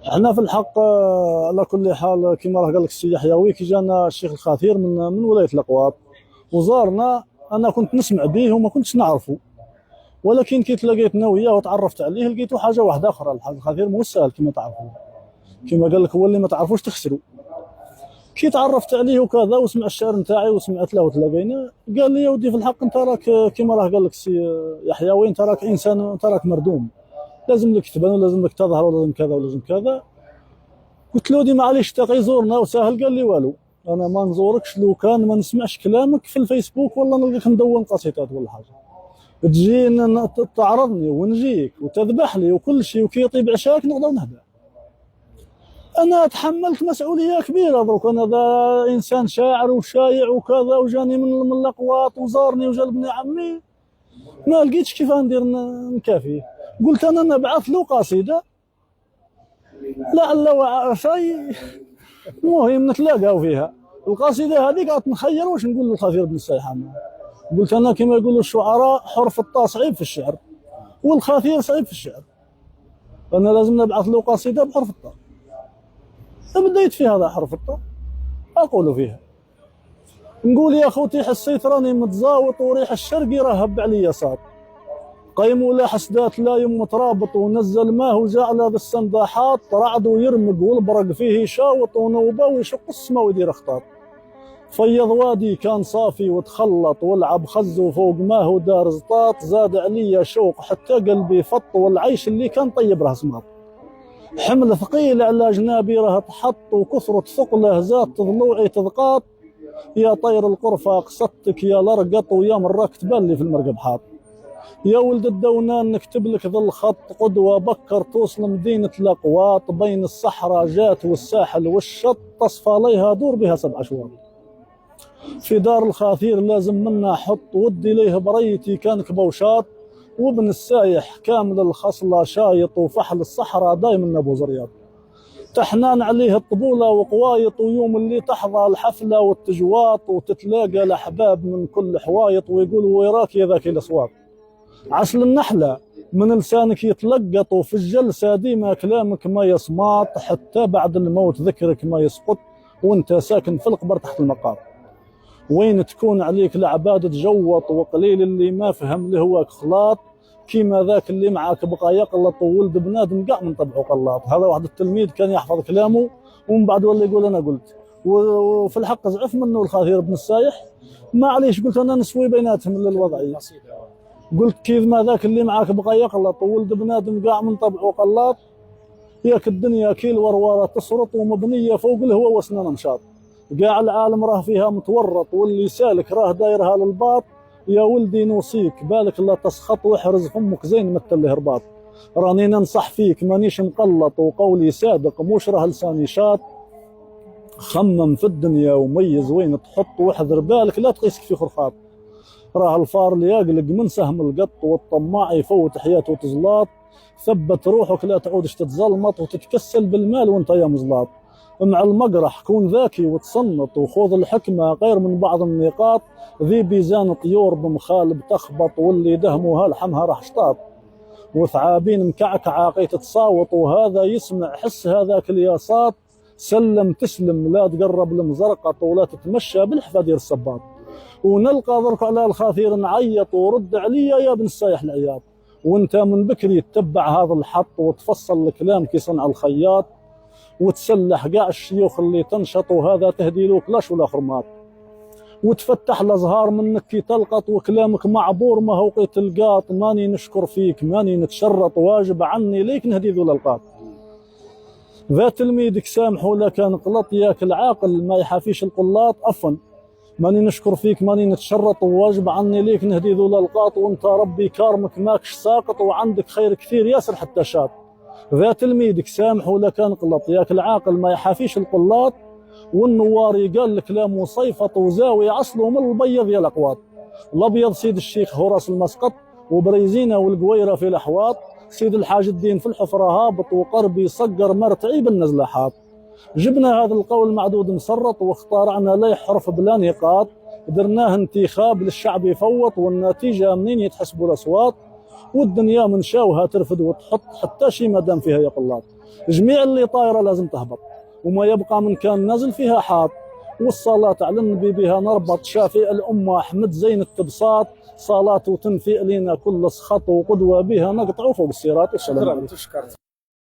احنا في الحق على كل حال كما راه قال لك السي يحيوي كي جانا الشيخ الخطير من ولايه الاقواط وزارنا. انا كنت نسمع به وما كنتش نعرفه، ولكن كي تلاقيتنا وياه وتعرفت عليه لقيته حاجه واحده اخرى. الحاج الخطير مو سهل كما تعرفوا، كما قال لك هو اللي ما تعرفوش تخسروا. كي تعرفت عليه وكذا وسمع الشعر نتاعي وسمعت له وتلاقينا، قال لي يا ودي في الحق انت راك كما راه قال لك السي يحيوي انت راك انسان، انت راك مردوم، لازم لك تبان ولازم لك تظهر ولازم كذا ولازم كذا. قلت له ديما معليش تاقي يزورنا وساهل. قال لي والو، انا ما نزوركش لو كان ما نسمعش كلامك في الفيسبوك والله نلقاك مدون قصيدات ولا حاجه، تجي تعرضني ونجيك وتذبح لي وكل شيء وكي يطيب عشاك نقدر نهدى. انا تحملت مسؤوليه كبيره دروك، انا ذا انسان شاعر وشايع وكذا وجاني من الاقواط وزارني وجلبني عمي، ما لقيتش كيف ندير نكافيه. قلت انا نبعث له قصيده لعل شيء مهم نتلاقاو فيها. القصيده هذيك قعدت نخير واش نقول للخطير بن السيحان. قلت انا كما يقولوا الشعراء حرف الطاء صعيب في الشعر والخطير صعيب في الشعر، انا لازم نبعث له قصيده بحرف الطاء. بديت في هذا حرف الطاء اقول فيها، نقول يا خوتي حسيت راني متزاوط وريح الشرقي رهب عليا صاد، قيم ولا حسدات لا يم مترابط ونزل ماه وجاء على ذا السنداحات، رعد ويرمق والبرق فيه يشاوط ونوبه ويشق السما ويدير اخطاط، فيض وادي كان صافي وتخلط والعب خزو فوق ماه ودار زطاط، زاد عليا شوق حتى قلبي فط والعيش اللي كان طيب راه سماط، حمل ثقيل على جنابي راه تحط وكثرة ثقله زاد ضلوعي تضقاط، يا طير القرفة قصدتك يا لرقط ويا مراك تبان لي في المرقب حاط، يا ولد الدونان نكتب لك ذا الخط قدوة بكر توصل مدينة الأقواط، بين الصحراء جات والساحل والشط تصفى ليها دور بها 7 أشواط، في دار الخاثير لازم منا حط ودي ليه بريتي كان كبوشاط، وابن السايح كامل الخصلة شايط وفحل الصحراء دايما أبو زرياط، تحنان عليه الطبولة وقوايط ويوم اللي تحظى الحفلة والتجواط وتتلاقى الأحباب من كل حوايط ويقول ويراك يا ذاك الأصوات، عسل النحلة من لسانك يتلقط وفي الجلسة ديما كلامك ما يصمات، حتى بعد الموت ذكرك ما يسقط وانت ساكن في القبر تحت المقام، وين تكون عليك العباد تجوط وقليل اللي ما فهم لهواك خلاط، كيما ذاك اللي معاك بقى يقلط وولد بنادم قاع من طبعه قلاط. هذا واحد التلميذ كان يحفظ كلامه ومن بعد ولا يقول انا قلت، وفي الحق زعف منه الخطير بن السايح، ما عليش قلت انا نسوي بيناتهم للوضعيه، قلت كيف ما ذاك اللي معاك بقى يقلط وولد بنادم قاع من طبعه قلاط، ياك الدنيا كيل ورواره تسرط ومبنيه فوق الهوى واسنان نشاط، قاع العالم راه فيها متورط واللي سالك راه دايرها للباط، يا ولدي نوصيك بالك لا تسخط واحرز فمك زين مثل الهرباط، راني ننصح فيك مانيش مقلط وقولي صادق موش راه لساني شاط، خمم في الدنيا وميز وين تحط واحذر بالك لا تقيسك في خرخاط، راه الفار اللي يقلق من سهم القط والطماع يفوت حياته وتزلاط، ثبت روحك لا تعودش تتزلمط وتتكسل بالمال وانت يا مزلاط، مع المقرح كون ذكي وتصنط وخوض الحكمة غير من بعض النقاط، ذي بيزان طيور بمخالب تخبط واللي دهمها لحمها راح شطاط، وثعابين مكعكعة قي تتصاوط وهذا يسمع حس هذاك الياساط، سلم تسلم لا تقرب المزرقط ولا تتمشى بالحفادير الصباط، ونلقى ضرك على الخاثير نعيط ورد عليا يا ابن السايح العياط، وانت من بكري تتبع هذا الحط وتفصل الكلام كي صنع الخياط، وتسلح قاع الشيوخ اللي تنشط وهذا تهدي له كلاش ولا خرمات، وتفتح الازهار منك كي تلقط وكلامك معبور ما هو قيت القاط، ماني نشكر فيك ماني نتشرط واجب عني ليك نهدي ذو الالقاط، ذا تلميذك سامح ولا كان قلط ياك العاقل ما يحافيش القلاط، عفوا ماني نشكر فيك ماني نتشرط وواجب عني ليك نهدي ذو الالقاط، وانت ربي كارمك ماكش ساقط وعندك خير كثير ياسر حتى شاط، ذا تلميذك سامح ولا كان قلط ياك العاقل ما يحافيش القلاط، والنواري قال الكلام وصيفط وزاوي عصله من البيض يا الاقواط، الابيض سيد الشيخ هوراس المسقط وبريزينه والقويره في الاحواط، سيد الحاج الدين في الحفره هابط وقربي صقر مرتعي بالنزله حاط، جبنا هذا القول معدود مسرط واخترعنا ليه حرف بلا نقاط، درناه انتخاب للشعب يفوط والنتيجه منين يتحسبوا الاصوات، والدنيا من شاوها ترفد وتحط حتى شي مدام فيها يا قلاط، جميع اللي طايره لازم تهبط، وما يبقى من كان نازل فيها حاط. والصلاة على النبي بها نربط، شافي الأمة أحمد زين التبساط، صلاة تنفي لنا كل سخط، وقدوة بها نقطع فوق الصراط. والسلام عليكم.